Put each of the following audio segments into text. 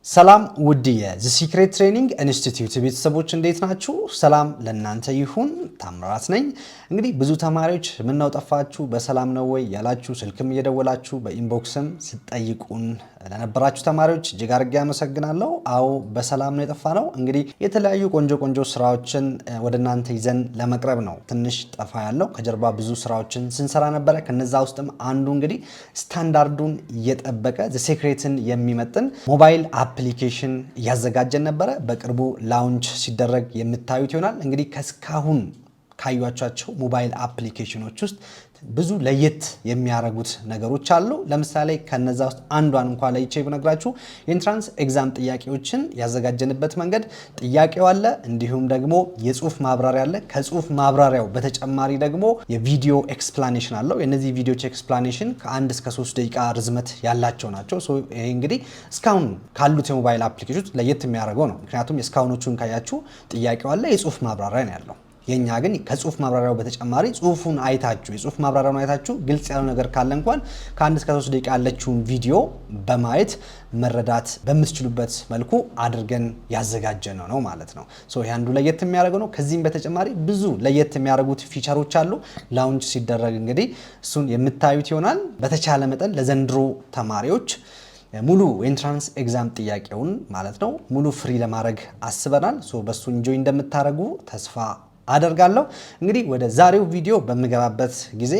ሰላም ውድ የዚ ሲክሬት ትሬኒንግ ኢንስቲትዩት ቤተሰቦች እንዴት ናችሁ? ሰላም ለእናንተ ይሁን። ታምራት ነኝ። እንግዲህ ብዙ ተማሪዎች ምን ነው ጠፋችሁ በሰላም ነው ወይ ያላችሁ ስልክም እየደወላችሁ በኢንቦክስም ሲጠይቁን ለነበራችሁ ተማሪዎች እጅግ አድርጌ አመሰግናለሁ። አዎ በሰላም ነው የጠፋነው። እንግዲህ የተለያዩ ቆንጆ ስራዎችን ወደ እናንተ ይዘን ለመቅረብ ነው ትንሽ ጠፋ ያለው። ከጀርባ ብዙ ስራዎችን ስንሰራ ነበረ። ከነዛ ውስጥም አንዱ እንግዲህ ስታንዳርዱን እየጠበቀ ዘ ሲክሬትን የሚመጥን ሞባይል አፕሊኬሽን እያዘጋጀን ነበረ። በቅርቡ ላውንች ሲደረግ የምታዩት ይሆናል። እንግዲህ ከስካሁን ካዩአቻቸው ሞባይል አፕሊኬሽኖች ውስጥ ብዙ ለየት የሚያደርጉት ነገሮች አሉ። ለምሳሌ ከነዛ ውስጥ አንዷን እንኳን ለይቼ ብነግራችሁ የኢንትራንስ ኤግዛም ጥያቄዎችን ያዘጋጀንበት መንገድ፣ ጥያቄው አለ፣ እንዲሁም ደግሞ የጽሁፍ ማብራሪያ አለ። ከጽሁፍ ማብራሪያው በተጨማሪ ደግሞ የቪዲዮ ኤክስፕላኔሽን አለው። የነዚህ ቪዲዮዎች ኤክስፕላኔሽን ከ1 እስከ 3 ደቂቃ ርዝመት ያላቸው ናቸው። ይሄ እንግዲህ እስካሁን ካሉት የሞባይል አፕሊኬሽኖች ለየት የሚያደርገው ነው። ምክንያቱም የእስካሁኖቹን ካያችሁ ጥያቄው አለ፣ የጽሁፍ ማብራሪያ ነው ያለው። የኛ ግን ከጽሁፍ ማብራሪያው በተጨማሪ ጽሁፉን አይታችሁ የጽሁፍ ማብራሪያውን አይታችሁ ግልጽ ያለው ነገር ካለ እንኳን ከ1 እስከ 3 ደቂቃ ያለችውን ቪዲዮ በማየት መረዳት በምትችሉበት መልኩ አድርገን ያዘጋጀነው ነው ማለት ነው። ይሄ አንዱ ለየት የሚያደርገው ነው። ከዚህም በተጨማሪ ብዙ ለየት የሚያደርጉት ፊቸሮች አሉ። ላውንች ሲደረግ እንግዲህ እሱን የምታዩት ይሆናል። በተቻለ መጠን ለዘንድሮ ተማሪዎች ሙሉ ኤንትራንስ ኤግዛም ጥያቄውን ማለት ነው ሙሉ ፍሪ ለማድረግ አስበናል። በሱ ኢንጆይ እንደምታደርጉ ተስፋ አደርጋለሁ። እንግዲህ ወደ ዛሬው ቪዲዮ በምገባበት ጊዜ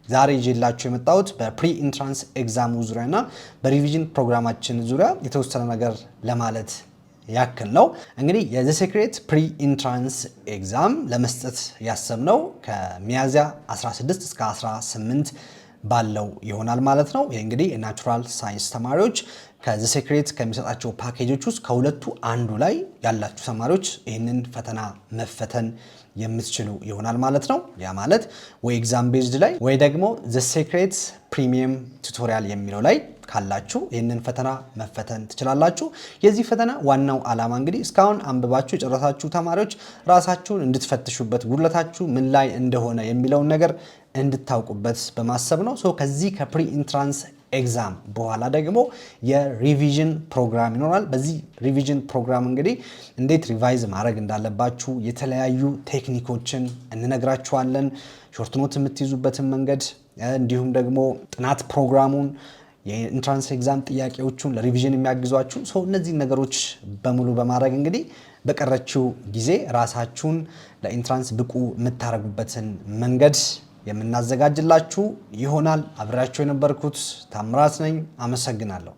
ዛሬ ይዤላችሁ የመጣሁት በፕሪ ኢንትራንስ ኤግዛሙ ዙሪያና በሪቪዥን ፕሮግራማችን ዙሪያ የተወሰነ ነገር ለማለት ያክል ነው። እንግዲህ የዘ ሲክሬት ፕሪ ኢንትራንስ ኤግዛም ለመስጠት ያሰብነው ከሚያዝያ 16 እስከ 18 ባለው ይሆናል ማለት ነው። ይሄ እንግዲህ የናቹራል ሳይንስ ተማሪዎች ከዘ ሲክሬት ከሚሰጣቸው ፓኬጆች ውስጥ ከሁለቱ አንዱ ላይ ያላችሁ ተማሪዎች ይህንን ፈተና መፈተን የምትችሉ ይሆናል ማለት ነው። ያ ማለት ወይ ኤግዛም ቤዝድ ላይ ወይ ደግሞ ዘ ሲክሬት ፕሪሚየም ቱቶሪያል የሚለው ላይ ካላችሁ ይህንን ፈተና መፈተን ትችላላችሁ። የዚህ ፈተና ዋናው ዓላማ እንግዲህ እስካሁን አንብባችሁ የጨረሳችሁ ተማሪዎች ራሳችሁን እንድትፈትሹበት፣ ጉድለታችሁ ምን ላይ እንደሆነ የሚለውን ነገር እንድታውቁበት በማሰብ ነው። ከዚህ ከፕሪ ኢንትራንስ ኤግዛም በኋላ ደግሞ የሪቪዥን ፕሮግራም ይኖራል። በዚህ ሪቪዥን ፕሮግራም እንግዲህ እንዴት ሪቫይዝ ማድረግ እንዳለባችሁ የተለያዩ ቴክኒኮችን እንነግራችኋለን። ሾርት ኖት የምትይዙበትን መንገድ እንዲሁም ደግሞ ጥናት ፕሮግራሙን የኢንትራንስ ኤግዛም ጥያቄዎቹን ለሪቪዥን የሚያግዟችሁ እነዚህ ነገሮች በሙሉ በማድረግ እንግዲህ በቀረችው ጊዜ ራሳችሁን ለኢንትራንስ ብቁ የምታደርጉበትን መንገድ የምናዘጋጅላችሁ ይሆናል። አብራችሁ የነበርኩት ታምራት ነኝ። አመሰግናለሁ።